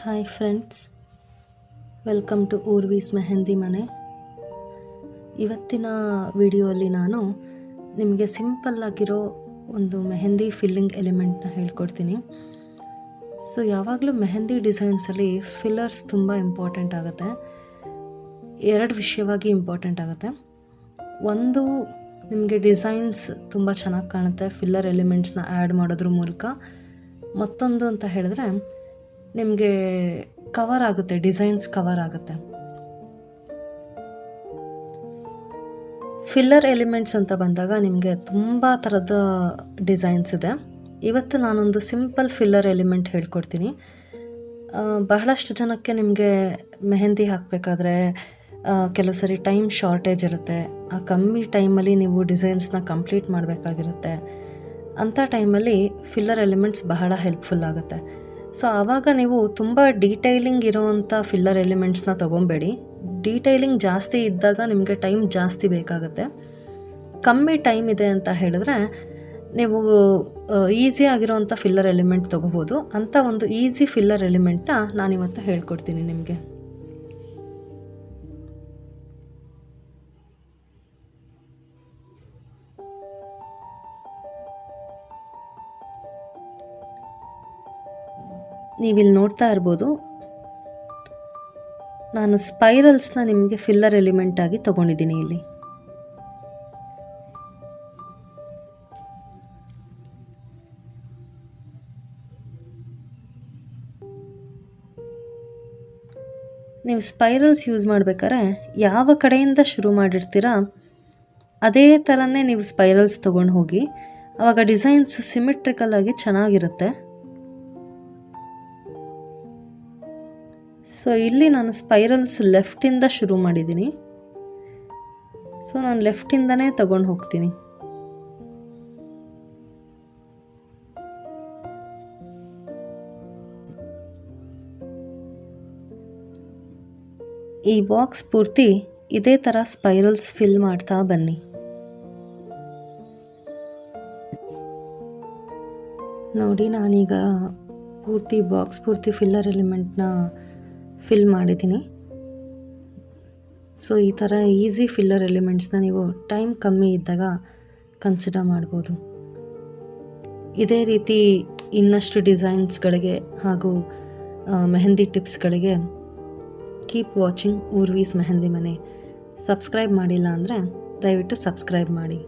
Hi friends, welcome to Urvi's mehndi ಮನೆ. ಇವತ್ತಿನ ವಿಡಿಯೋಲಿ ನಾನು ನಿಮಗೆ ಸಿಂಪಲ್ಲಾಗಿರೋ ಒಂದು ಮೆಹಂದಿ ಫಿಲ್ಲಿಂಗ್ ಎಲಿಮೆಂಟ್ನ ಹೇಳ್ಕೊಡ್ತೀನಿ. ಸೊ ಯಾವಾಗಲೂ ಮೆಹಂದಿ ಡಿಸೈನ್ಸಲ್ಲಿ ಫಿಲ್ಲರ್ಸ್ ತುಂಬ ಇಂಪಾರ್ಟೆಂಟ್ ಆಗುತ್ತೆ. ಎರಡು ವಿಷಯವಾಗಿ ಇಂಪಾರ್ಟೆಂಟ್ ಆಗುತ್ತೆ. ಒಂದು, ನಿಮಗೆ ಡಿಸೈನ್ಸ್ ತುಂಬ ಚೆನ್ನಾಗಿ ಕಾಣುತ್ತೆ ಫಿಲ್ಲರ್ ಎಲಿಮೆಂಟ್ಸ್ನ ಆ್ಯಡ್ ಮಾಡೋದ್ರ ಮೂಲಕ. ಮತ್ತೊಂದು ಅಂತ ಹೇಳಿದ್ರೆ ನಿಮಗೆ ಕವರ್ ಆಗುತ್ತೆ, ಡಿಸೈನ್ಸ್ ಕವರ್ ಆಗುತ್ತೆ. ಫಿಲ್ಲರ್ ಎಲಿಮೆಂಟ್ಸ್ ಅಂತ ಬಂದಾಗ ನಿಮಗೆ ತುಂಬ ಥರದ ಡಿಸೈನ್ಸ್ ಇದೆ. ಇವತ್ತು ನಾನೊಂದು ಸಿಂಪಲ್ ಫಿಲ್ಲರ್ ಎಲಿಮೆಂಟ್ ಹೇಳ್ಕೊಡ್ತೀನಿ. ಬಹಳಷ್ಟು ಜನಕ್ಕೆ ನಿಮಗೆ ಮೆಹಂದಿ ಹಾಕಬೇಕಾದ್ರೆ ಕೆಲವು ಸರಿ ಟೈಮ್ ಶಾರ್ಟೇಜ್ ಇರುತ್ತೆ. ಆ ಕಮ್ಮಿ ಟೈಮಲ್ಲಿ ನೀವು ಡಿಸೈನ್ಸ್ನ ಕಂಪ್ಲೀಟ್ ಮಾಡಬೇಕಾಗಿರುತ್ತೆ. ಅಂಥ ಟೈಮಲ್ಲಿ ಫಿಲ್ಲರ್ ಎಲಿಮೆಂಟ್ಸ್ ಬಹಳ ಹೆಲ್ಪ್ಫುಲ್ ಆಗುತ್ತೆ. ಸೊ ಆವಾಗ ನೀವು ತುಂಬ ಡೀಟೈಲಿಂಗ್ ಇರೋವಂಥ ಫಿಲ್ಲರ್ ಎಲಿಮೆಂಟ್ಸ್ನ ತೊಗೊಬೇಡಿ. ಡೀಟೈಲಿಂಗ್ ಜಾಸ್ತಿ ಇದ್ದಾಗ ನಿಮಗೆ ಟೈಮ್ ಜಾಸ್ತಿ ಬೇಕಾಗುತ್ತೆ. ಕಮ್ಮಿ ಟೈಮ್ ಇದೆ ಅಂತ ಹೇಳಿದ್ರೆ ನೀವು ಈಸಿ ಆಗಿರೋವಂಥ ಫಿಲ್ಲರ್ ಎಲಿಮೆಂಟ್ ತೊಗೋಬೋದು. ಅಂಥ ಒಂದು ಈಸಿ ಫಿಲ್ಲರ್ ಎಲಿಮೆಂಟ್ನ ನಾನಿವತ್ತು ಹೇಳ್ಕೊಡ್ತೀನಿ ನಿಮಗೆ. ನೀವಿಲ್ಲಿ ನೋಡ್ತಾ ಇರ್ಬೋದು, ನಾನು ಸ್ಪೈರಲ್ಸ್ನ ನಿಮಗೆ ಫಿಲ್ಲರ್ ಎಲಿಮೆಂಟ್ ಆಗಿ ತೊಗೊಂಡಿದ್ದೀನಿ. ಇಲ್ಲಿ ನೀವು ಸ್ಪೈರಲ್ಸ್ ಯೂಸ್ ಮಾಡಬೇಕಾದ್ರೆ ಯಾವ ಕಡೆಯಿಂದ ಶುರು ಮಾಡಿರ್ತೀರಾ ಅದೇ ಥರನೇ ನೀವು ಸ್ಪೈರಲ್ಸ್ ತೊಗೊಂಡು ಹೋಗಿ. ಆವಾಗ ಡಿಸೈನ್ಸ್ ಸಿಮೆಟ್ರಿಕಲ್ ಆಗಿ ಚೆನ್ನಾಗಿರುತ್ತೆ. ಸೊ ಇಲ್ಲಿ ನಾನು ಸ್ಪೈರಲ್ಸ್ ಲೆಫ್ಟಿಂದ ಶುರು ಮಾಡಿದ್ದೀನಿ. ಸೊ ನಾನು ಲೆಫ್ಟಿಂದನೇ ತಗೊಂಡು ಹೋಗ್ತೀನಿ. ಈ ಬಾಕ್ಸ್ ಪೂರ್ತಿ ಇದೇ ಥರ ಸ್ಪೈರಲ್ಸ್ ಫಿಲ್ ಮಾಡ್ತಾ ಬನ್ನಿ. ನೋಡಿ, ನಾನೀಗ ಬಾಕ್ಸ್ ಪೂರ್ತಿ ಫಿಲ್ಲರ್ ಎಲಿಮೆಂಟ್ನ ಫಿಲ್ ಮಾಡಿದ್ದೀನಿ. ಸೊ ಈ ಥರ ಈಸಿ ಫಿಲ್ಲರ್ ಎಲಿಮೆಂಟ್ಸ್ನ ನೀವು ಟೈಮ್ ಕಮ್ಮಿ ಇದ್ದಾಗ ಕನ್ಸಿಡರ್ ಮಾಡ್ಬೋದು. ಇದೇ ರೀತಿ ಇನ್ನಷ್ಟು ಡಿಸೈನ್ಸ್ಗಳಿಗೆ ಹಾಗೂ ಮೆಹಂದಿ ಟಿಪ್ಸ್ಗಳಿಗೆ ಕೀಪ್ ವಾಚಿಂಗ್ ಊರ್ವೀಸ್ ಮೆಹಂದಿ ಮನೆ. ಸಬ್ಸ್ಕ್ರೈಬ್ ಮಾಡಿಲ್ಲ ಅಂದರೆ ದಯವಿಟ್ಟು ಸಬ್ಸ್ಕ್ರೈಬ್ ಮಾಡಿ.